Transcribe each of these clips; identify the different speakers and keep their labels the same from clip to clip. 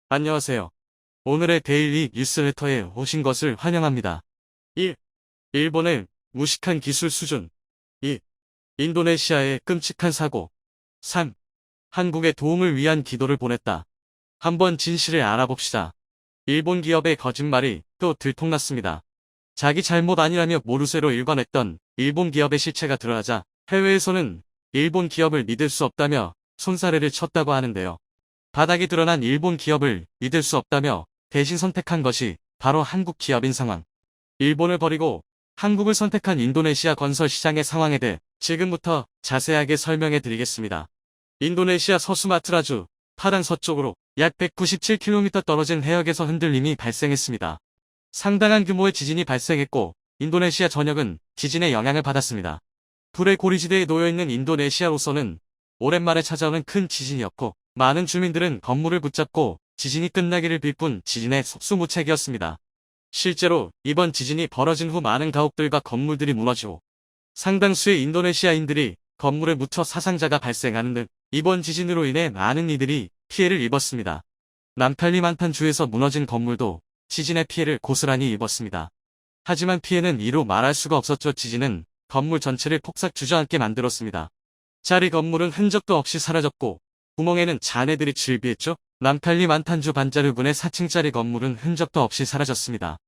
Speaker 1: 안녕하세요. 오늘의 데일리 뉴스레터에 오신 것을 환영합니다. 1. 일본의 무식한 기술 수준. 2. 인도네시아의 끔찍한 사고. 3. 한국의 도움을 위한 기도를 보냈다. 한번 진실을 알아봅시다. 일본 기업의 거짓말이 또 들통났습니다. 자기 잘못 아니라며 모르쇠로 일관했던 일본 기업의 실체가 드러나자 해외에서는 일본 기업을 믿을 수 없다며 손사래를 쳤다고 하는데요. 바닥이 드러난 일본 기업을 믿을 수 없다며 대신 선택한 것이 바로 한국 기업인 상황. 일본을 버리고 한국을 선택한 인도네시아 건설 시장의 상황에 대해 지금부터 자세하게 설명해 드리겠습니다. 인도네시아 서수마트라주 파당 서쪽으로 약 197km 떨어진 해역에서 흔들림이 발생했습니다. 상당한 규모의 지진이 발생했고 인도네시아 전역은 지진의 영향을 받았습니다. 불의 고리지대에 놓여있는 인도네시아로서는 오랜만에 찾아오는 큰 지진이었고 많은 주민들은 건물을 붙잡고 지진이 끝나기를 빌 뿐 지진에 속수무책이었습니다. 실제로 이번 지진이 벌어진 후 많은 가옥들과 건물들이 무너지고 상당수의 인도네시아인들이 건물에 묻혀 사상자가 발생하는 등 이번 지진으로 인해 많은 이들이 피해를 입었습니다. 남칼리만탄주에서 무너진 건물도 지진의 피해를 고스란히 입었습니다. 하지만 피해는 이루 말할 수가 없었죠. 지진은 건물 전체를 폭삭 주저앉게 만들었습니다. 자리 건물은 흔적도 없이 사라졌고 구멍에는 잔해들이 즐비했죠. 남칼리만탄주 반자르군의 4층짜리 건물은 흔적도 없이 사라졌습니다.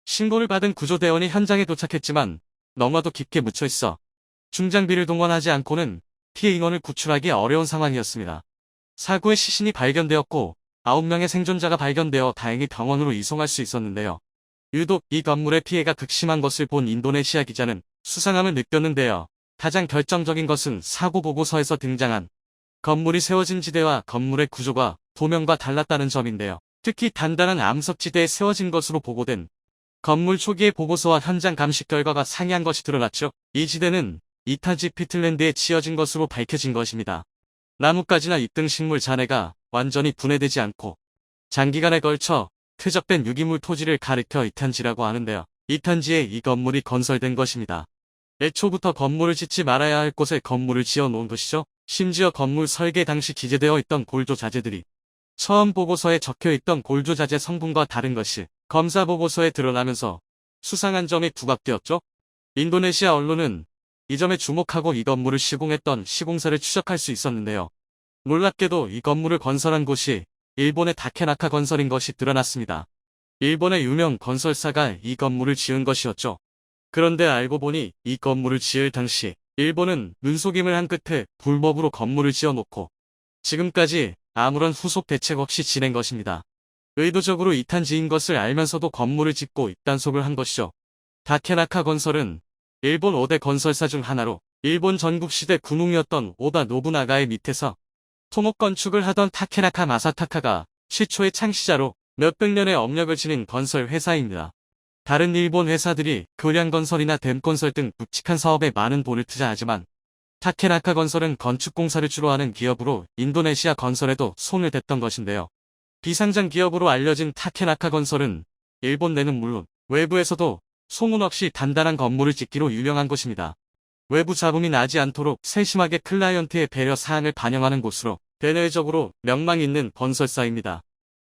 Speaker 1: 신고를 받은 구조대원이 현장에 도착했지만 너무나도 깊게 묻혀있어 중장비를 동원하지 않고는 피해 인원을 구출하기 어려운 상황이었습니다. 사고의 시신이 발견되었고 9명의 생존자가 발견되어 다행히 병원으로 이송할 수 있었는데요. 유독 이 건물의 피해가 극심한 것을 본 인도네시아 기자는 수상함을 느꼈는데요. 가장 결정적인 것은 사고 보고서에서 등장한 건물이 세워진 지대와 건물의 구조가 도면과 달랐다는 점인데요. 특히 단단한 암석지대에 세워진 것으로 보고된 건물 초기의 보고서와 현장 감식 결과가 상이한 것이 드러났죠. 이 지대는 이타지 피틀랜드에 지어진 것으로 밝혀진 것입니다. 나뭇가지나 입등식물 잔해가 완전히 분해되지 않고 장기간에 걸쳐 퇴적된 유기물 토지를 가리켜 이탄지라고 하는데요. 이탄지에 이 건물이 건설된 것입니다. 애초부터 건물을 짓지 말아야 할 곳에 건물을 지어 놓은 것이죠. 심지어 건물 설계 당시 기재되어 있던 골조 자재들이 처음 보고서에 적혀있던 골조 자재 성분과 다른 것이 검사 보고서에 드러나면서 수상한 점이 부각되었죠. 인도네시아 언론은 이 점에 주목하고 이 건물을 시공했던 시공사를 추적할 수 있었는데요. 놀랍게도 이 건물을 건설한 곳이 일본의 다케나카 건설인 것이 드러났습니다. 일본의 유명 건설사가 이 건물을 지은 것이었죠. 그런데 알고 보니 이 건물을 지을 당시 일본은 눈속임을 한 끝에 불법으로 건물을 지어놓고 지금까지 아무런 후속 대책 없이 지낸 것입니다. 의도적으로 이탄지인 것을 알면서도 건물을 짓고 입단속을 한 것이죠. 다케나카 건설은 일본 5대 건설사 중 하나로 일본 전국시대 군웅이었던 오다 노부나가의 밑에서 토목 건축을 하던 타케나카 마사타카가 최초의 창시자로 몇백 년의 업력을 지닌 건설 회사입니다. 다른 일본 회사들이 교량건설이나 댐건설 등 묵직한 사업에 많은 돈을 투자하지만 타케나카 건설은 건축공사를 주로 하는 기업으로 인도네시아 건설에도 손을 댔던 것인데요. 비상장 기업으로 알려진 타케나카 건설은 일본 내는 물론 외부에서도 소문 없이 단단한 건물을 짓기로 유명한 곳입니다. 외부 잡음이 나지 않도록 세심하게 클라이언트의 배려 사항을 반영하는 곳으로 대내적으로 명망 있는 건설사입니다.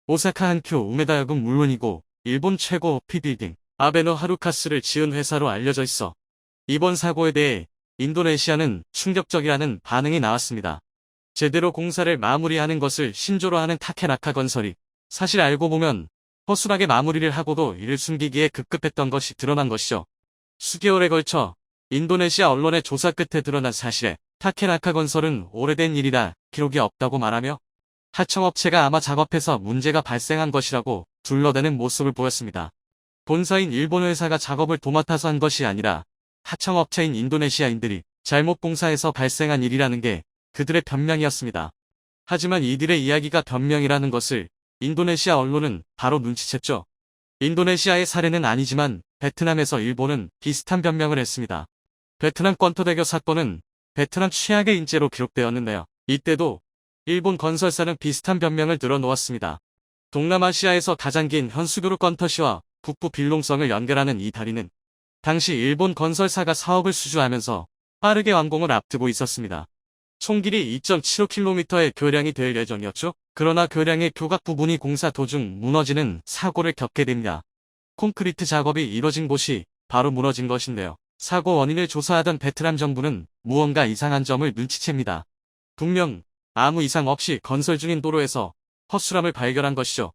Speaker 1: 오사카 한큐 우메다역은 물론이고 일본 최고 P빌딩 아베노 하루카스를 지은 회사로 알려져 있어 이번 사고에 대해 인도네시아는 충격적이라는 반응이 나왔습니다. 제대로 공사를 마무리하는 것을 신조로 하는 타케나카 건설이 사실 알고 보면 허술하게 마무리를 하고도 이를 숨기기에 급급했던 것이 드러난 것이죠. 수개월에 걸쳐 인도네시아 언론의 조사 끝에 드러난 사실에 타케나카 건설은 오래된 일이라 기록이 없다고 말하며 하청업체가 아마 작업해서 문제가 발생한 것이라고 둘러대는 모습을 보였습니다. 본사인 일본 회사가 작업을 도맡아서 한 것이 아니라 하청업체인 인도네시아인들이 잘못 공사해서 발생한 일이라는 게 그들의 변명이었습니다. 하지만 이들의 이야기가 변명이라는 것을 인도네시아 언론은 바로 눈치챘죠. 인도네시아의 사례는 아니지만 베트남에서 일본은 비슷한 변명을 했습니다. 베트남 권토대교 사건은 베트남 최악의 인재로 기록되었는데요. 이때도 일본 건설사는 비슷한 변명을 들어놓았습니다. 동남아시아에서 가장 긴 현수교로 권터시와 북부 빌롱성을 연결하는 이 다리는 당시 일본 건설사가 사업을 수주하면서 빠르게 완공을 앞두고 있었습니다. 총 길이 2.75km의 교량이 될 예정이었죠. 그러나 교량의 교각 부분이 공사 도중 무너지는 사고를 겪게 됩니다. 콘크리트 작업이 이뤄진 곳이 바로 무너진 것인데요. 사고 원인을 조사하던 베트남 정부는 무언가 이상한 점을 눈치챕니다. 분명 아무 이상 없이 건설 중인 도로에서 허술함을 발견한 것이죠.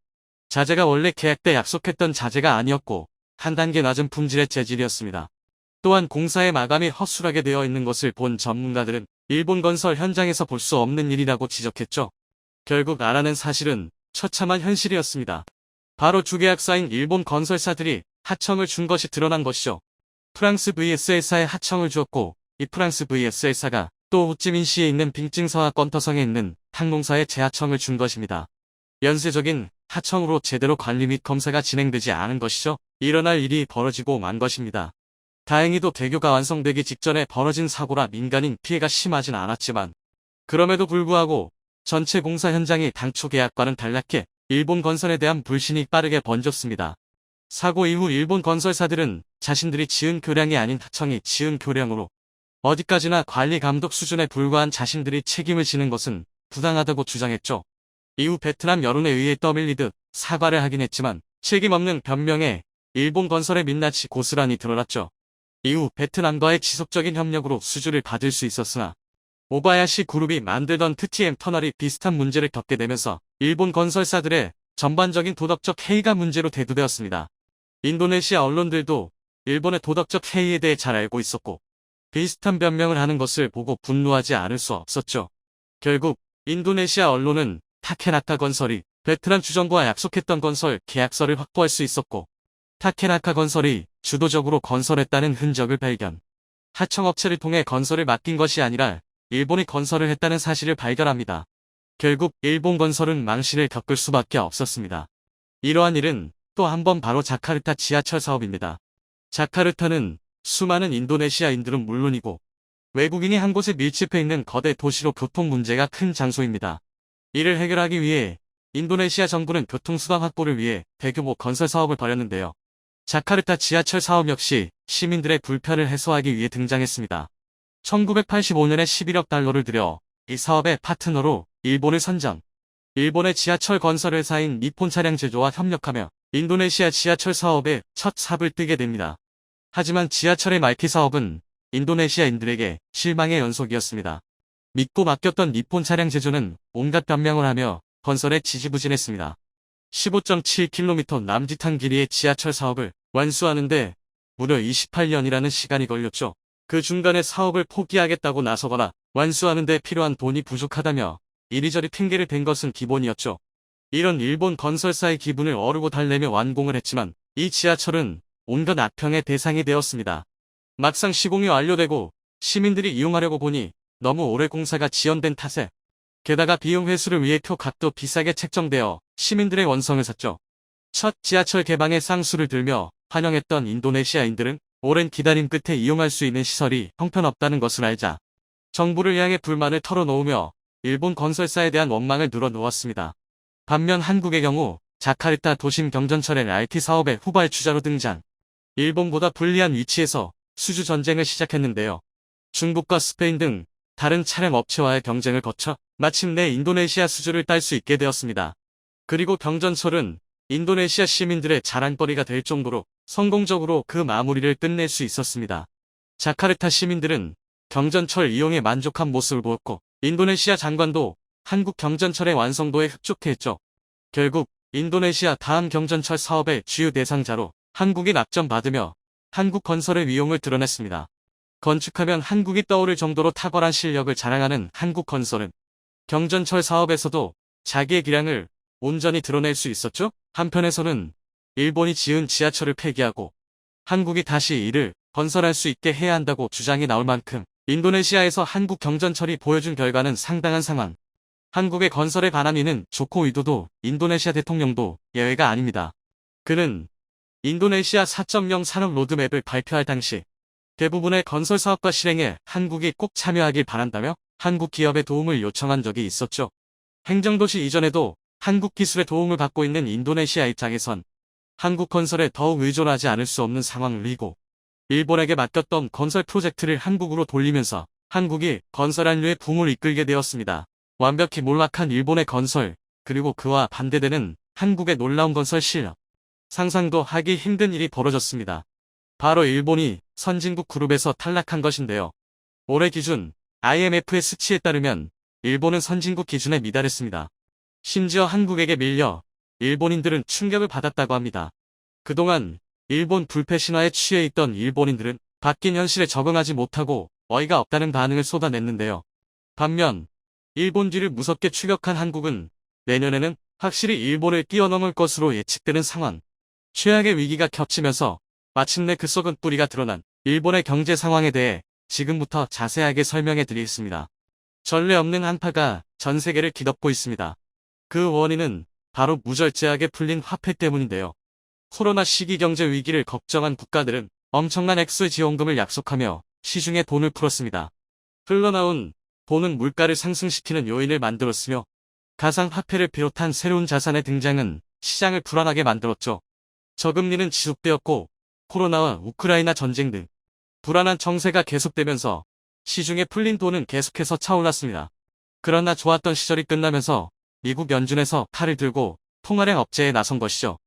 Speaker 1: 자재가 원래 계약 때 약속했던 자재가 아니었고 한 단계 낮은 품질의 재질이었습니다. 또한 공사의 마감이 허술하게 되어 있는 것을 본 전문가들은 일본 건설 현장에서 볼 수 없는 일이라고 지적했죠. 결국 알아낸 사실은 처참한 현실이었습니다. 바로 주계약사인 일본 건설사들이 하청을 준 것이 드러난 것이죠. 프랑스 VSL사에 하청을 주었고 이 프랑스 VSL사가 또 호찌민시에 있는 빙징서와 건터성에 있는 항공사에 재하청을 준 것입니다. 연쇄적인 하청으로 제대로 관리 및 검사가 진행되지 않은 것이죠. 일어날 일이 벌어지고 만 것입니다. 다행히도 대교가 완성되기 직전에 벌어진 사고라 민간인 피해가 심하진 않았지만 그럼에도 불구하고 전체 공사 현장이 당초 계약과는 달랐게 일본 건설에 대한 불신이 빠르게 번졌습니다. 사고 이후 일본 건설사들은 자신들이 지은 교량이 아닌 하청이 지은 교량으로 어디까지나 관리 감독 수준에 불과한 자신들이 책임을 지는 것은 부당하다고 주장했죠. 이후 베트남 여론에 의해 떠밀리듯 사과를 하긴 했지만 책임 없는 변명에 일본 건설의 민낯이 고스란히 드러났죠. 이후 베트남과의 지속적인 협력으로 수주를 받을 수 있었으나 오바야시 그룹이 만들던 트티엠 터널이 비슷한 문제를 겪게 되면서 일본 건설사들의 전반적인 도덕적 해이가 문제로 대두되었습니다. 인도네시아 언론들도 일본의 도덕적 해이에 대해 잘 알고 있었고 비슷한 변명을 하는 것을 보고 분노하지 않을 수 없었죠. 결국 인도네시아 언론은 타케나카 건설이 베트남 주정부와 약속했던 건설 계약서를 확보할 수 있었고 타케나카 건설이 주도적으로 건설했다는 흔적을 발견. 하청업체를 통해 건설을 맡긴 것이 아니라 일본이 건설을 했다는 사실을 발견합니다. 결국 일본 건설은 망신을 겪을 수밖에 없었습니다. 이러한 일은 또 한 번 바로 자카르타 지하철 사업입니다. 자카르타는 수많은 인도네시아인들은 물론이고 외국인이 한 곳에 밀집해 있는 거대 도시로 교통 문제가 큰 장소입니다. 이를 해결하기 위해 인도네시아 정부는 교통수단 확보를 위해 대규모 건설 사업을 벌였는데요. 자카르타 지하철 사업 역시 시민들의 불편을 해소하기 위해 등장했습니다. 1985년에 11억 달러를 들여 이 사업의 파트너로 일본을 선정. 일본의 지하철 건설 회사인 니폰 차량 제조와 협력하며 인도네시아 지하철 사업에 첫 삽을 뜨게 됩니다. 하지만 지하철의 말키 사업은 인도네시아인들에게 실망의 연속이었습니다. 믿고 맡겼던 니폰 차량 제조는 온갖 변명을 하며 건설에 지지부진했습니다. 15.7km 남짓한 길이의 지하철 사업을 완수하는데 무려 28년이라는 시간이 걸렸죠. 그 중간에 사업을 포기하겠다고 나서거나 완수하는 데 필요한 돈이 부족하다며 이리저리 핑계를 댄 것은 기본이었죠. 이런 일본 건설사의 기분을 어루고 달래며 완공을 했지만 이 지하철은 온갖 악평의 대상이 되었습니다. 막상 시공이 완료되고 시민들이 이용하려고 보니 너무 오래 공사가 지연된 탓에 게다가 비용 회수를 위해 표 값도 비싸게 책정되어 시민들의 원성을 샀죠. 첫 지하철 개방에 쌍수를 들며 환영했던 인도네시아인들은 오랜 기다림 끝에 이용할 수 있는 시설이 형편없다는 것을 알자 정부를 향해 불만을 털어놓으며 일본 건설사에 대한 원망을 늘어놓았습니다. 반면 한국의 경우 자카르타 도심 경전철 LRT 사업의 후발주자로 등장. 일본보다 불리한 위치에서 수주 전쟁을 시작했는데요. 중국과 스페인 등 다른 차량 업체와의 경쟁을 거쳐 마침내 인도네시아 수주를 딸 수 있게 되었습니다. 그리고 경전철은 인도네시아 시민들의 자랑거리가 될 정도로 성공적으로 그 마무리를 끝낼 수 있었습니다. 자카르타 시민들은 경전철 이용에 만족한 모습을 보였고 인도네시아 장관도 한국 경전철의 완성도에 흡족해했죠. 결국 인도네시아 다음 경전철 사업의 주요 대상자로 한국이 낙점받으며 한국 건설의 위용을 드러냈습니다. 건축하면 한국이 떠오를 정도로 탁월한 실력을 자랑하는 한국건설은 경전철 사업에서도 자기의 기량을 온전히 드러낼 수 있었죠. 한편에서는 일본이 지은 지하철을 폐기하고 한국이 다시 이를 건설할 수 있게 해야 한다고 주장이 나올 만큼 인도네시아에서 한국 경전철이 보여준 결과는 상당한 상황. 한국의 건설에 관한 이는 조코 위도도 인도네시아 대통령도 예외가 아닙니다. 그는 인도네시아 4.0 산업 로드맵을 발표할 당시 대부분의 건설 사업과 실행에 한국이 꼭 참여하길 바란다며 한국 기업의 도움을 요청한 적이 있었죠. 행정도시 이전에도 한국 기술의 도움을 받고 있는 인도네시아 입장에선 한국 건설에 더욱 의존하지 않을 수 없는 상황이고 일본에게 맡겼던 건설 프로젝트를 한국으로 돌리면서 한국이 건설 한류의 붐을 이끌게 되었습니다. 완벽히 몰락한 일본의 건설, 그리고 그와 반대되는 한국의 놀라운 건설 실력. 상상도 하기 힘든 일이 벌어졌습니다. 바로 일본이 선진국 그룹에서 탈락한 것인데요. 올해 기준 IMF의 수치에 따르면 일본은 선진국 기준에 미달했습니다. 심지어 한국에게 밀려 일본인들은 충격을 받았다고 합니다. 그동안 일본 불패 신화에 취해 있던 일본인들은 바뀐 현실에 적응하지 못하고 어이가 없다는 반응을 쏟아냈는데요. 반면 일본 뒤를 무섭게 추격한 한국은 내년에는 확실히 일본을 뛰어넘을 것으로 예측되는 상황. 최악의 위기가 겹치면서 마침내 그 썩은 뿌리가 드러난 일본의 경제 상황에 대해 지금부터 자세하게 설명해 드리겠습니다. 전례 없는 한파가 전 세계를 뒤덮고 있습니다. 그 원인은 바로 무절제하게 풀린 화폐 때문인데요. 코로나 시기 경제 위기를 걱정한 국가들은 엄청난 액수의 지원금을 약속하며 시중에 돈을 풀었습니다. 흘러나온 돈은 물가를 상승시키는 요인을 만들었으며 가상화폐를 비롯한 새로운 자산의 등장은 시장을 불안하게 만들었죠. 저금리는 지속되었고 코로나와 우크라이나 전쟁 등 불안한 정세가 계속되면서 시중에 풀린 돈은 계속해서 차올랐습니다. 그러나 좋았던 시절이 끝나면서 미국 연준에서 칼을 들고 통화량 억제에 나선 것이죠.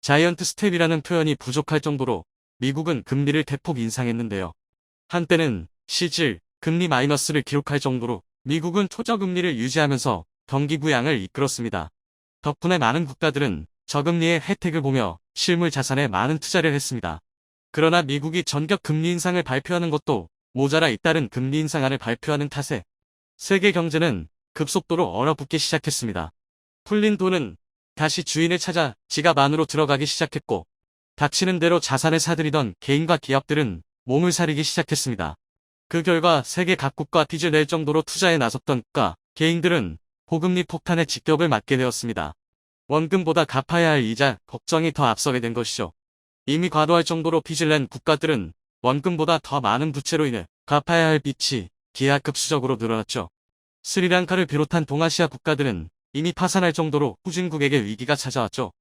Speaker 1: 자이언트 스텝이라는 표현이 부족할 정도로 미국은 금리를 대폭 인상했는데요. 한때는 실질 금리 마이너스를 기록할 정도로 미국은 초저금리를 유지하면서 경기 부양을 이끌었습니다. 덕분에 많은 국가들은 저금리의 혜택을 보며 실물 자산에 많은 투자를 했습니다. 그러나 미국이 전격 금리 인상을 발표하는 것도 모자라 잇따른 금리 인상안을 발표하는 탓에 세계 경제는 급속도로 얼어붙기 시작했습니다. 풀린 돈은 다시 주인을 찾아 지갑 안으로 들어가기 시작했고 닥치는 대로 자산을 사들이던 개인과 기업들은 몸을 사리기 시작했습니다. 그 결과 세계 각국과 빚을 낼 정도로 투자에 나섰던 국가, 개인들은 고금리 폭탄의 직격을 맞게 되었습니다. 원금보다 갚아야 할 이자, 걱정이 더 앞서게 된 것이죠. 이미 과도할 정도로 빚을 낸 국가들은 원금보다 더 많은 부채로 인해 갚아야 할 빚이 기하급수적으로 늘어났죠. 스리랑카를 비롯한 동아시아 국가들은 이미 파산할 정도로 후진국에게 위기가 찾아왔죠.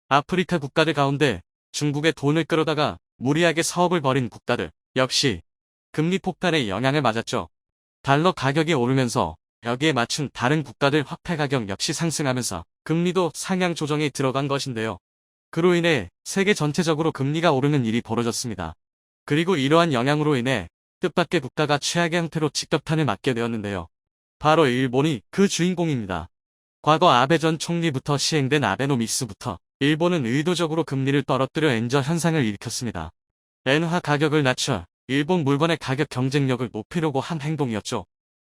Speaker 1: 아프리카 국가들 가운데 중국의 돈을 끌어다가 무리하게 사업을 벌인 국가들 역시 금리 폭탄의 영향을 맞았죠. 달러 가격이 오르면서 여기에 맞춘 다른 국가들 화폐 가격 역시 상승하면서 금리도 상향 조정이 들어간 것인데요. 그로 인해 세계 전체적으로 금리가 오르는 일이 벌어졌습니다. 그리고 이러한 영향으로 인해 뜻밖의 국가가 최악의 형태로 직격탄을 맞게 되었는데요. 바로 일본이 그 주인공입니다. 과거 아베 전 총리부터 시행된 아베노믹스부터 일본은 의도적으로 금리를 떨어뜨려 엔저 현상을 일으켰습니다. 엔화 가격을 낮춰 일본 물건의 가격 경쟁력을 높이려고 한 행동이었죠.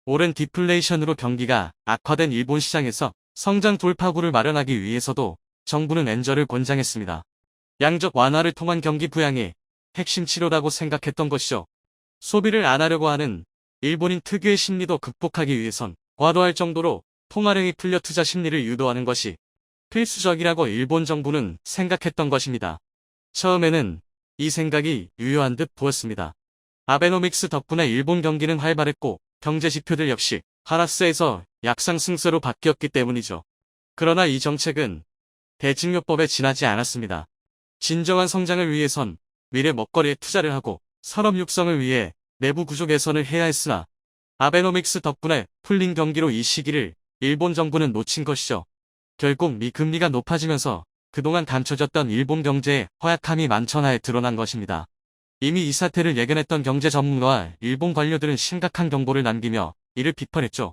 Speaker 1: 오랜 디플레이션으로 경기가 악화된 일본 시장에서 성장 돌파구를 마련하기 위해서도 정부는 엔저를 권장했습니다. 양적 완화를 통한 경기 부양이 핵심 치료라고 생각했던 것이죠. 소비를 안 하려고 하는 일본인 특유의 심리도 극복하기 위해선 과도할 정도로 통화량이 풀려 투자 심리를 유도하는 것이 필수적이라고 일본 정부는 생각했던 것입니다. 처음에는 이 생각이 유효한 듯 보였습니다. 아베노믹스 덕분에 일본 경기는 활발했고 경제 지표들 역시 하락세에서 약상승세로 바뀌었기 때문이죠. 그러나 이 정책은 대칭요법에 지나지 않았습니다. 진정한 성장을 위해선 미래 먹거리에 투자를 하고 산업 육성을 위해 내부 구조 개선을 해야 했으나 아베노믹스 덕분에 풀린 경기로 이 시기를 일본 정부는 놓친 것이죠. 결국 미금리가 높아지면서 그동안 감춰졌던 일본 경제의 허약함이 만천하에 드러난 것입니다. 이미 이 사태를 예견했던 경제 전문가와 일본 관료들은 심각한 경고를 남기며 이를 비판했죠.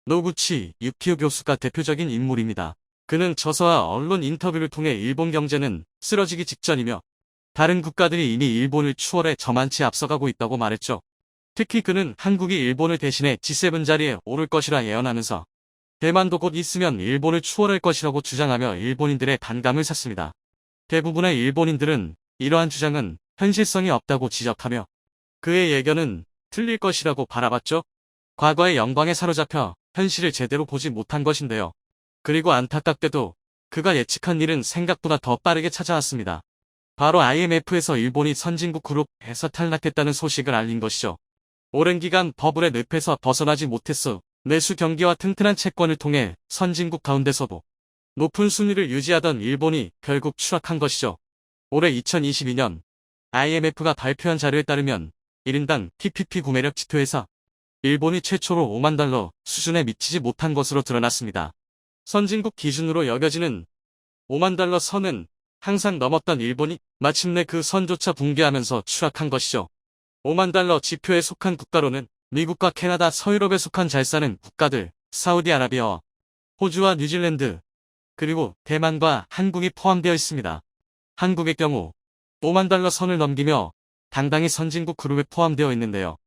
Speaker 1: 노구치 유키오 교수가 대표적인 인물입니다. 그는 저서와 언론 인터뷰를 통해 일본 경제는 쓰러지기 직전이며 다른 국가들이 이미 일본을 추월해 저만치 앞서가고 있다고 말했죠. 특히 그는 한국이 일본을 대신해 G7 자리에 오를 것이라 예언하면서 대만도 곧 있으면 일본을 추월할 것이라고 주장하며 일본인들의 반감을 샀습니다. 대부분의 일본인들은 이러한 주장은 현실성이 없다고 지적하며 그의 예견은 틀릴 것이라고 바라봤죠. 과거의 영광에 사로잡혀 현실을 제대로 보지 못한 것인데요. 그리고 안타깝게도 그가 예측한 일은 생각보다 더 빠르게 찾아왔습니다. 바로 IMF에서 일본이 선진국 그룹에서 탈락했다는 소식을 알린 것이죠. 오랜 기간 버블의 늪에서 벗어나지 못했어 내수 경기와 튼튼한 채권을 통해 선진국 가운데서도 높은 순위를 유지하던 일본이 결국 추락한 것이죠. 올해 2022년 IMF가 발표한 자료에 따르면 1인당 PPP 구매력 지표에서 일본이 최초로 $50,000 수준에 미치지 못한 것으로 드러났습니다. 선진국 기준으로 여겨지는 5만 달러 선은 항상 넘었던 일본이 마침내 그 선조차 붕괴하면서 추락한 것이죠. 5만 달러 지표에 속한 국가로는 미국과 캐나다, 서유럽에 속한 잘 사는 국가들, 사우디아라비아와 호주와 뉴질랜드, 그리고 대만과 한국이 포함되어 있습니다. 한국의 경우 5만 달러 선을 넘기며 당당히 선진국 그룹에 포함되어 있는데요.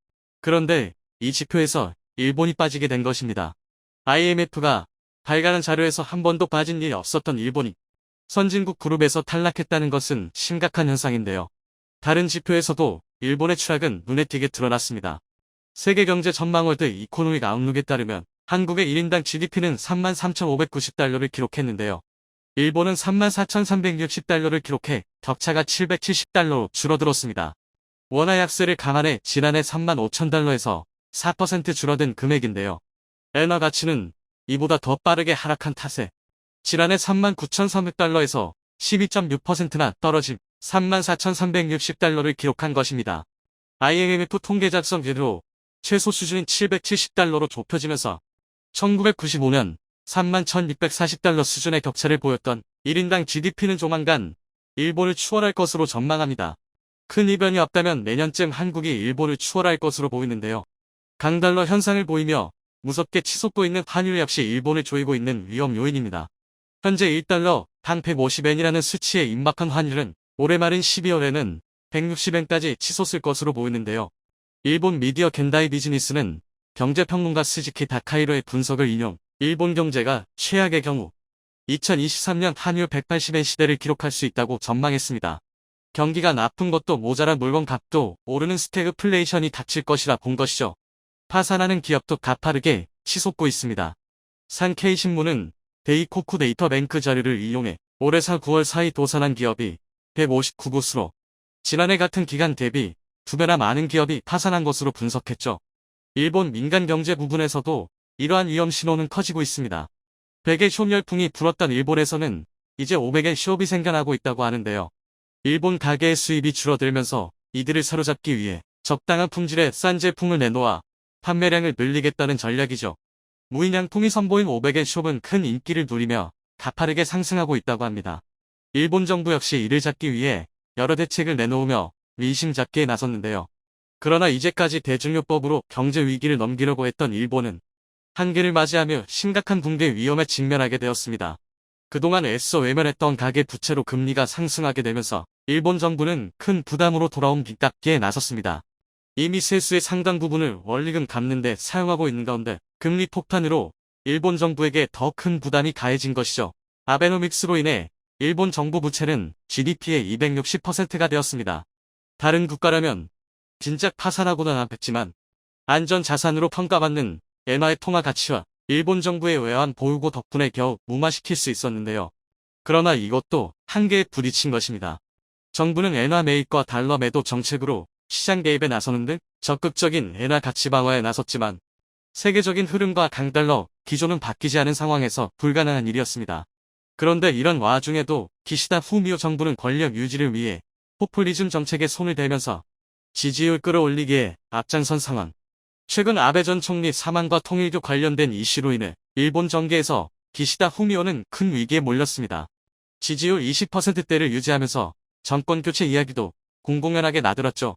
Speaker 1: 그런데 이 지표에서 일본이 빠지게 된 것입니다. IMF가 발간한 자료에서 한 번도 빠진 일이 없었던 일본이 선진국 그룹에서 탈락했다는 것은 심각한 현상인데요. 다른 지표에서도 일본의 추락은 눈에 띄게 드러났습니다. 세계경제 전망 월드 이코노믹 아웃룩에 따르면 한국의 1인당 GDP는 33,590달러를 기록했는데요. 일본은 34,360달러를 기록해 격차가 770달러로 줄어들었습니다. 원화 약세를 감안해 지난해 35,000달러에서 4% 줄어든 금액인데요. 엔화 가치는 이보다 더 빠르게 하락한 탓에 지난해 39,300달러에서 12.6%나 떨어진 34,360달러를 기록한 것입니다. IMF 통계 작성대로 최소 수준인 770달러로 좁혀지면서 1995년 31,640달러 수준의 격차를 보였던 1인당 GDP는 조만간 일본을 추월할 것으로 전망합니다. 큰 이변이 없다면 내년쯤 한국이 일본을 추월할 것으로 보이는데요. 강달러 현상을 보이며 무섭게 치솟고 있는 환율 역시 일본을 조이고 있는 위험 요인입니다. 현재 1달러 당 150엔이라는 수치에 임박한 환율은 올해 말인 12월에는 160엔까지 치솟을 것으로 보이는데요. 일본 미디어 겐다이 비즈니스는 경제평론가 스즈키 다카이로의 분석을 인용, 일본 경제가 최악의 경우 2023년 환율 180엔 시대를 기록할 수 있다고 전망했습니다. 경기가 나쁜 것도 모자란 물건 값도 오르는 스태그플레이션이 닥칠 것이라 본 것이죠. 파산하는 기업도 가파르게 치솟고 있습니다. 산케이신문은 데이코쿠 데이터뱅크 자료를 이용해 올해 4, 9월 사이 도산한 기업이 159곳으로 지난해 같은 기간 대비 2배나 많은 기업이 파산한 것으로 분석했죠. 일본 민간 경제 부분에서도 이러한 위험 신호는 커지고 있습니다. 100의 쇼 열풍이 불었던 일본에서는 이제 500의 쇼업이 생겨나고 있다고 하는데요. 일본 가게의 수입이 줄어들면서 이들을 사로잡기 위해 적당한 품질의 싼 제품을 내놓아 판매량을 늘리겠다는 전략이죠. 무인양품이 선보인 500의 숍은 큰 인기를 누리며 가파르게 상승하고 있다고 합니다. 일본 정부 역시 이를 잡기 위해 여러 대책을 내놓으며 민심 잡기에 나섰는데요. 그러나 이제까지 대중요법으로 경제 위기를 넘기려고 했던 일본은 한계를 맞이하며 심각한 붕괴 위험에 직면하게 되었습니다. 그동안 애써 외면했던 가계 부채로 금리가 상승하게 되면서 일본 정부는 큰 부담으로 돌아온 빚 갚기에 나섰습니다. 이미 세수의 상당 부분을 원리금 갚는 데 사용하고 있는 가운데 금리 폭탄으로 일본 정부에게 더 큰 부담이 가해진 것이죠. 아베노믹스로 인해 일본 정부 부채는 GDP의 260%가 되었습니다. 다른 국가라면 진작 파산하고는 않았지만 안전자산으로 평가받는 엔화의 통화 가치와 일본 정부의 외환 보유고 덕분에 겨우 무마시킬 수 있었는데요. 그러나 이것도 한계에 부딪힌 것입니다. 정부는 엔화 매입과 달러 매도 정책으로 시장 개입에 나서는 등 적극적인 엔화 가치 방어에 나섰지만 세계적인 흐름과 강달러 기조는 바뀌지 않은 상황에서 불가능한 일이었습니다. 그런데 이런 와중에도 기시다 후미오 정부는 권력 유지를 위해 포퓰리즘 정책에 손을 대면서 지지율 끌어올리기에 앞장선 상황. 최근 아베 전 총리 사망과 통일교 관련된 이슈로 인해 일본 정계에서 기시다 후미오는 큰 위기에 몰렸습니다. 지지율 20%대를 유지하면서 정권 교체 이야기도 공공연하게 나들었죠.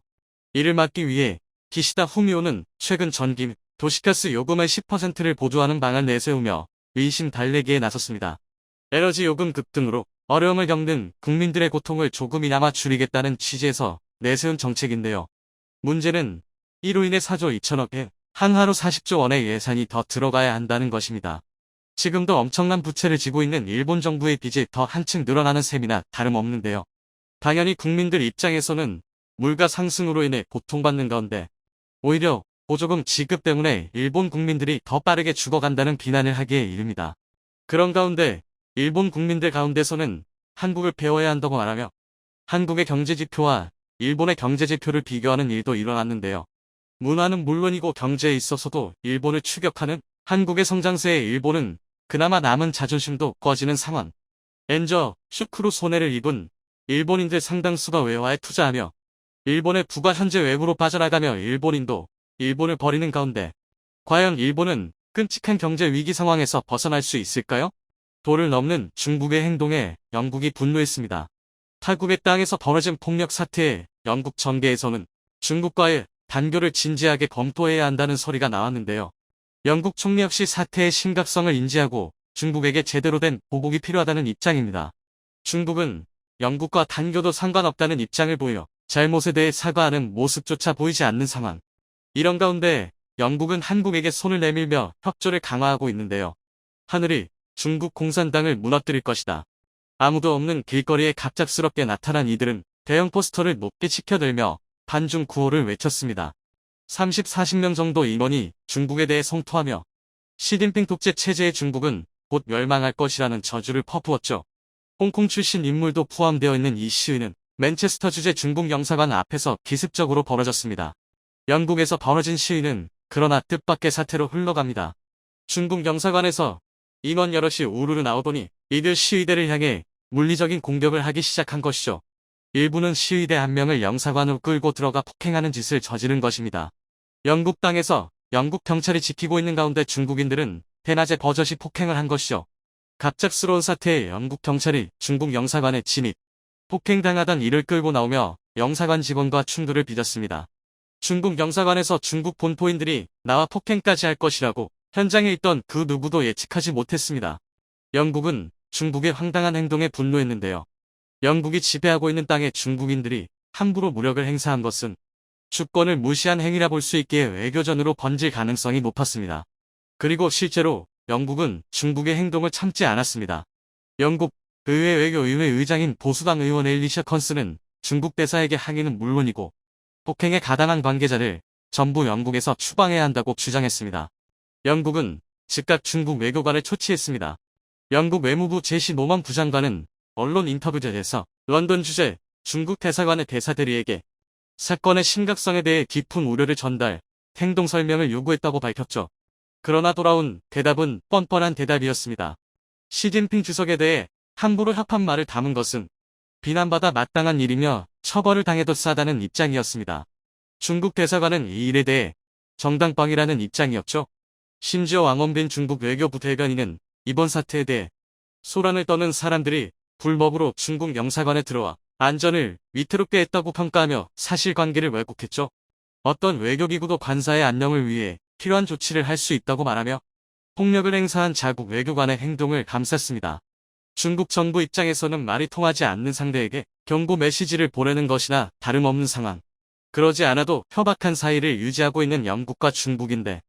Speaker 1: 이를 막기 위해 기시다 후미오는 최근 전기 및 도시가스 요금의 10%를 보조하는 방안을 내세우며 민심 달래기에 나섰습니다. 에너지 요금 급등으로 어려움을 겪는 국민들의 고통을 조금이나마 줄이겠다는 취지에서 내세운 정책인데요. 문제는 이로 인해 4조 2천억에 한화로 40조 원의 예산이 더 들어가야 한다는 것입니다. 지금도 엄청난 부채를 지고 있는 일본 정부의 빚이 더 한층 늘어나는 셈이나 다름없는데요. 당연히 국민들 입장에서는 물가 상승으로 인해 고통받는 가운데 오히려 보조금 지급 때문에 일본 국민들이 더 빠르게 죽어간다는 비난을 하기에 이릅니다. 그런 가운데 일본 국민들 가운데서는 한국을 배워야 한다고 말하며 한국의 경제지표와 일본의 경제지표를 비교하는 일도 일어났는데요. 문화는 물론이고 경제에 있어서도 일본을 추격하는 한국의 성장세에 일본은 그나마 남은 자존심도 꺼지는 상황. 엔저, 슈크로 손해를 입은 일본인들 상당수가 외화에 투자하며 일본의 부가 현재 외부로 빠져나가며 일본인도 일본을 버리는 가운데 과연 일본은 끔찍한 경제 위기 상황에서 벗어날 수 있을까요? 도를 넘는 중국의 행동에 영국이 분노했습니다. 타국의 땅에서 벌어진 폭력 사태에 영국 정계에서는 중국과의 단교를 진지하게 검토해야 한다는 소리가 나왔는데요. 영국 총리 역시 사태의 심각성을 인지하고 중국에게 제대로 된 보복이 필요하다는 입장입니다. 중국은 영국과 단교도 상관없다는 입장을 보여 잘못에 대해 사과하는 모습조차 보이지 않는 상황. 이런 가운데 영국은 한국에게 손을 내밀며 협조를 강화하고 있는데요. 하늘이 중국 공산당을 무너뜨릴 것이다. 아무도 없는 길거리에 갑작스럽게 나타난 이들은 대형 포스터를 높게 치켜들며 반중 구호를 외쳤습니다. 30, 40명 정도 임원이 중국에 대해 성토하며 시진핑 독재 체제의 중국은 곧 멸망할 것이라는 저주를 퍼부었죠. 홍콩 출신 인물도 포함되어 있는 이 시위는 맨체스터 주재 중국 영사관 앞에서 기습적으로 벌어졌습니다. 영국에서 벌어진 시위는 그러나 뜻밖의 사태로 흘러갑니다. 중국 영사관에서 임원 여럿이 우르르 나오더니 이들 시위대를 향해 물리적인 공격을 하기 시작한 것이죠. 일부는 시위대 한 명을 영사관으로 끌고 들어가 폭행하는 짓을 저지른 것입니다. 영국 땅에서 영국 경찰이 지키고 있는 가운데 중국인들은 대낮에 버젓이 폭행을 한 것이죠. 갑작스러운 사태에 영국 경찰이 중국 영사관에 진입, 폭행당하던 이를 끌고 나오며 영사관 직원과 충돌을 빚었습니다. 중국 영사관에서 중국 본토인들이 나와 폭행까지 할 것이라고 현장에 있던 그 누구도 예측하지 못했습니다. 영국은 중국의 황당한 행동에 분노했는데요. 영국이 지배하고 있는 땅에 중국인들이 함부로 무력을 행사한 것은 주권을 무시한 행위라 볼 수 있기에 외교전으로 번질 가능성이 높았습니다. 그리고 실제로 영국은 중국의 행동을 참지 않았습니다. 영국 의회 외교의회 의장인 보수당 의원 엘리샤 컨스는 중국 대사에게 항의는 물론이고 폭행에 가담한 관계자를 전부 영국에서 추방해야 한다고 주장했습니다. 영국은 즉각 중국 외교관을 초치했습니다. 영국 외무부 제시 노먼 부장관은 언론 인터뷰에서 런던 주재 중국 대사관의 대사 대리에게 사건의 심각성에 대해 깊은 우려를 전달, 행동 설명을 요구했다고 밝혔죠. 그러나 돌아온 대답은 뻔뻔한 대답이었습니다. 시진핑 주석에 대해 함부로 협한 말을 담은 것은 비난받아 마땅한 일이며 처벌을 당해도 싸다는 입장이었습니다. 중국 대사관은 이 일에 대해 정당방위라는 입장이었죠. 심지어 왕원빈 중국 외교부 대변인은 이번 사태에 대해 소란을 떠는 사람들이 불법으로 중국 영사관에 들어와 안전을 위태롭게 했다고 평가하며 사실관계를 왜곡했죠. 어떤 외교기구도 관사의 안녕을 위해 필요한 조치를 할 수 있다고 말하며 폭력을 행사한 자국 외교관의 행동을 감쌌습니다. 중국 정부 입장에서는 말이 통하지 않는 상대에게 경고 메시지를 보내는 것이나 다름없는 상황. 그러지 않아도 협악한 사이를 유지하고 있는 영국과 중국인데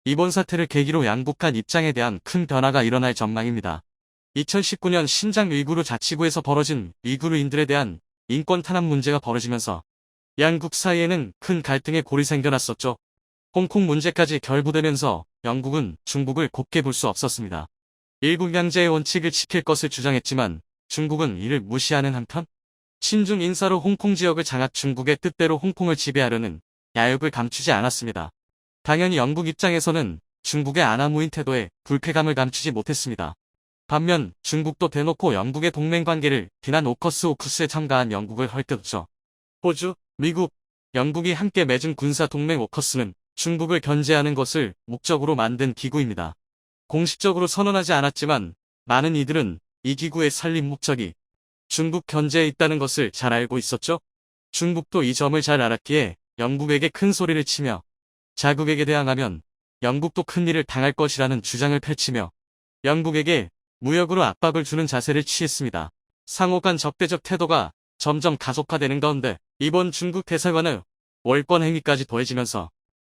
Speaker 1: 이번 사태를 계기로 양국 간 입장에 대한 큰 변화가 일어날 전망입니다. 2019년 신장 위구르 자치구에서 벌어진 위구르인들에 대한 인권 탄압 문제가 벌어지면서 양국 사이에는 큰 갈등의 골이 생겨났었죠. 홍콩 문제까지 결부되면서 영국은 중국을 곱게 볼 수 없었습니다. 일국 양제의 원칙을 지킬 것을 주장했지만 중국은 이를 무시하는 한편 친중 인사로 홍콩 지역을 장악 중국의 뜻대로 홍콩을 지배하려는 야욕을 감추지 않았습니다. 당연히 영국 입장에서는 중국의 아나무인 태도에 불쾌감을 감추지 못했습니다. 반면 중국도 대놓고 영국의 동맹관계를 비난 오커스에 참가한 영국을 헐뜯었죠. 호주, 미국, 영국이 함께 맺은 군사 동맹 오커스는 중국을 견제하는 것을 목적으로 만든 기구입니다. 공식적으로 선언하지 않았지만 많은 이들은 이 기구의 설립 목적이 중국 견제에 있다는 것을 잘 알고 있었죠. 중국도 이 점을 잘 알았기에 영국에게 큰 소리를 치며 자국에게 대항하면 영국도 큰일을 당할 것이라는 주장을 펼치며 영국에게 무역으로 압박을 주는 자세를 취했습니다. 상호 간 적대적 태도가 점점 가속화되는 가운데 이번 중국 대사관의 월권 행위까지 더해지면서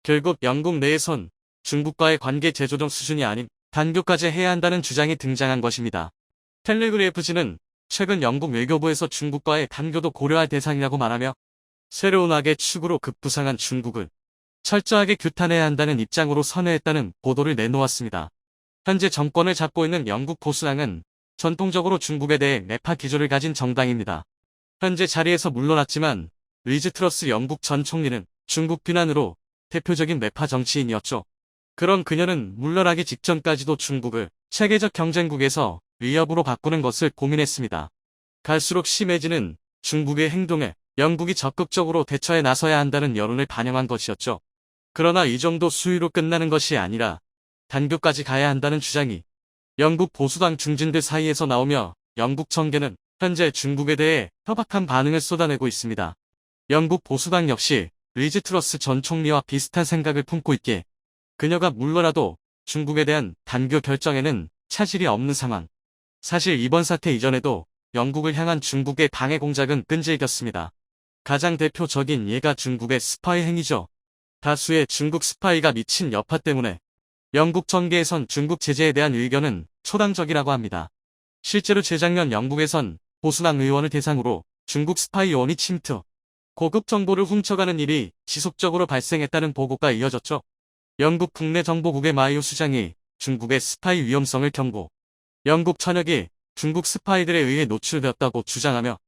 Speaker 1: 결국 영국 내에선 중국과의 관계 재조정 수준이 아닌 단교까지 해야 한다는 주장이 등장한 것입니다. 텔레그래프지는 최근 영국 외교부에서 중국과의 단교도 고려할 대상이라고 말하며 새로운 악의 축으로 급부상한 중국을 철저하게 규탄해야 한다는 입장으로 선회했다는 보도를 내놓았습니다. 현재 정권을 잡고 있는 영국 보수당은 전통적으로 중국에 대해 매파 기조를 가진 정당입니다. 현재 자리에서 물러났지만 리즈 트러스 영국 전 총리는 중국 비난으로 대표적인 매파 정치인이었죠. 그런 그녀는 물러나기 직전까지도 중국을 세계적 경쟁국에서 위협으로 바꾸는 것을 고민했습니다. 갈수록 심해지는 중국의 행동에 영국이 적극적으로 대처에 나서야 한다는 여론을 반영한 것이었죠. 그러나 이 정도 수위로 끝나는 것이 아니라 단교까지 가야 한다는 주장이 영국 보수당 중진들 사이에서 나오며 영국 정계는 현재 중국에 대해 협박한 반응을 쏟아내고 있습니다. 영국 보수당 역시 리즈 트러스 전 총리와 비슷한 생각을 품고 있기에 그녀가 물러나도 중국에 대한 단교 결정에는 차질이 없는 상황. 사실 이번 사태 이전에도 영국을 향한 중국의 방해 공작은 끈질겼습니다. 가장 대표적인 예가 중국의 스파이 행위죠. 다수의 중국 스파이가 미친 여파 때문에 영국 정계에선 중국 제재에 대한 의견은 초당적이라고 합니다. 실제로 재작년 영국에선 보수당 의원을 대상으로 중국 스파이 요원이 침투, 고급 정보를 훔쳐가는 일이 지속적으로 발생했다는 보고가 이어졌죠. 영국 국내정보국의 마이오 수장이 중국의 스파이 위험성을 경고, 영국 전역이 중국 스파이들에 의해 노출되었다고 주장하며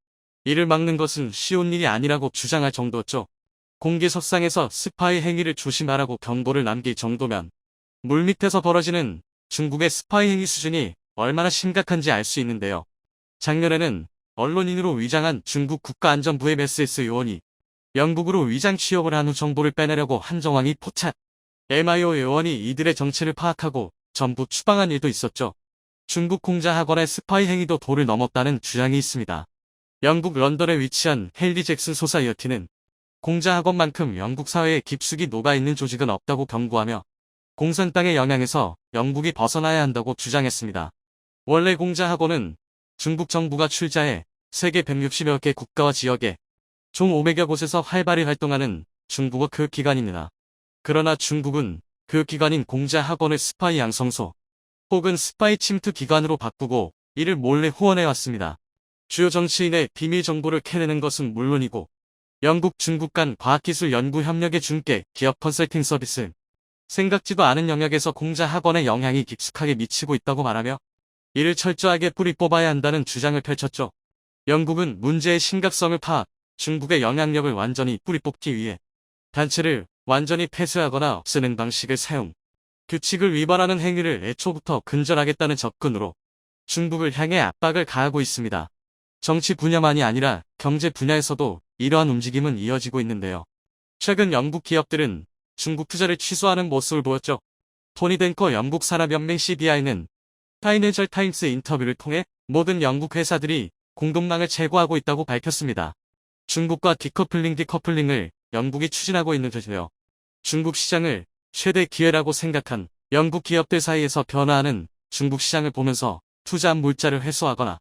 Speaker 1: 이를 막는 것은 쉬운 일이 아니라고 주장할 정도였죠. 공개석상에서 스파이 행위를 조심하라고 경고를 남길 정도면 물밑에서 벌어지는 중국의 스파이 행위 수준이 얼마나 심각한지 알 수 있는데요. 작년에는 언론인으로 위장한 중국 국가안전부의 메스에스 요원이 영국으로 위장 취업을 한 후 정보를 빼내려고 한 정황이 포착. MIO 요원이 이들의 정체를 파악하고 전부 추방한 일도 있었죠. 중국 공자 학원의 스파이 행위도 도를 넘었다는 주장이 있습니다. 영국 런던에 위치한 헨리 잭슨 소사이어티는 공자 학원만큼 영국 사회에 깊숙이 녹아있는 조직은 없다고 경고하며 공산당의 영향에서 영국이 벗어나야 한다고 주장했습니다. 원래 공자 학원은 중국 정부가 출자해 세계 160여 개 국가와 지역에 총 500여 곳에서 활발히 활동하는 중국어 교육기관입니다. 그러나 중국은 교육기관인 공자 학원을 스파이 양성소 혹은 스파이 침투 기관으로 바꾸고 이를 몰래 후원해왔습니다. 주요 정치인의 비밀 정보를 캐내는 것은 물론이고 영국 중국 간 과학기술 연구 협력의 중개 기업 컨설팅 서비스 생각지도 않은 영역에서 공자 학원의 영향이 깊숙하게 미치고 있다고 말하며 이를 철저하게 뿌리 뽑아야 한다는 주장을 펼쳤죠. 영국은 문제의 심각성을 파악, 중국의 영향력을 완전히 뿌리 뽑기 위해 단체를 완전히 폐쇄하거나 없애는 방식을 사용, 규칙을 위반하는 행위를 애초부터 근절하겠다는 접근으로 중국을 향해 압박을 가하고 있습니다. 정치 분야만이 아니라 경제 분야에서도 이러한 움직임은 이어지고 있는데요. 최근 영국 기업들은 중국 투자를 취소하는 모습을 보였죠. 토니 댄커 영국 산업연맹 CBI는 파이낸셜 타임스 인터뷰를 통해 모든 영국 회사들이 공급망을 제고하고 있다고 밝혔습니다. 중국과 디커플링을 영국이 추진하고 있는 것이며 중국 시장을 최대 기회라고 생각한 영국 기업들 사이에서 변화하는 중국 시장을 보면서 투자한 물자를 회수하거나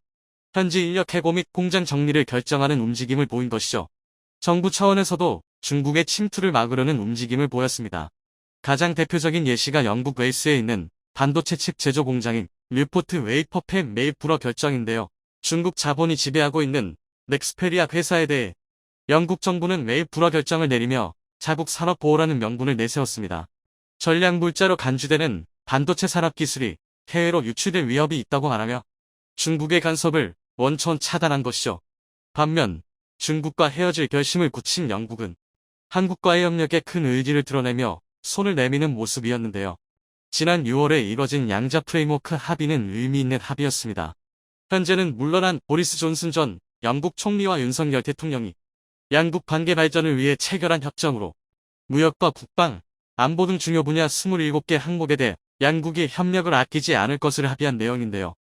Speaker 1: 현지 인력 해고 및 공장 정리를 결정하는 움직임을 보인 것이죠. 정부 차원에서도 중국의 침투를 막으려는 움직임을 보였습니다. 가장 대표적인 예시가 영국 웨일스에 있는 반도체 칩 제조 공장인 뉴포트 웨이퍼펜 매입 불허 결정인데요. 중국 자본이 지배하고 있는 넥스페리아 회사에 대해 영국 정부는 매입 불허 결정을 내리며 자국 산업 보호라는 명분을 내세웠습니다. 전략 물자로 간주되는 반도체 산업 기술이 해외로 유출될 위협이 있다고 말하며 중국의 간섭을 원천 차단한 것이죠. 반면 중국과 헤어질 결심을 굳힌 영국은 한국과의 협력에 큰 의지를 드러내며 손을 내미는 모습이었는데요. 지난 6월에 이뤄진 양자 프레임워크 합의는 의미 있는 합의였습니다. 현재는 물러난 보리스 존슨 전 영국 총리와 윤석열 대통령이 양국 관계 발전을 위해 체결한 협정으로 무역과 국방, 안보 등 중요 분야 27개 항목에 대해 양국이 협력을 아끼지 않을 것을 합의한 내용인데요.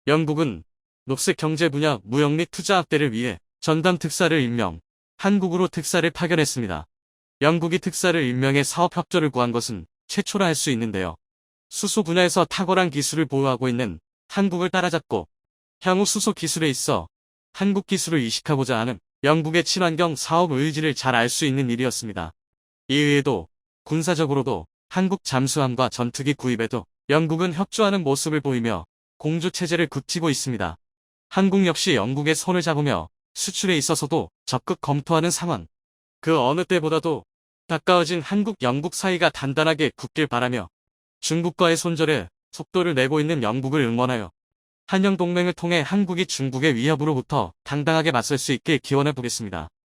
Speaker 1: 영국은 녹색 경제 분야 무역 및 투자 확대를 위해 전담 특사를 임명, 한국으로 특사를 파견했습니다. 영국이 특사를 임명해 사업 협조를 구한 것은 최초라 할 수 있는데요. 수소 분야에서 탁월한 기술을 보유하고 있는 한국을 따라잡고 향후 수소 기술에 있어 한국 기술을 이식하고자 하는 영국의 친환경 사업 의지를 잘 알 수 있는 일이었습니다. 이외에도 군사적으로도 한국 잠수함과 전투기 구입에도 영국은 협조하는 모습을 보이며 공조체제를 굳히고 있습니다. 한국 역시 영국의 손을 잡으며 수출에 있어서도 적극 검토하는 상황. 그 어느 때보다도 가까워진 한국-영국 사이가 단단하게 굳길 바라며 중국과의 손절에 속도를 내고 있는 영국을 응원하여 한영 동맹을 통해 한국이 중국의 위협으로부터 당당하게 맞설 수 있게 기원해 보겠습니다.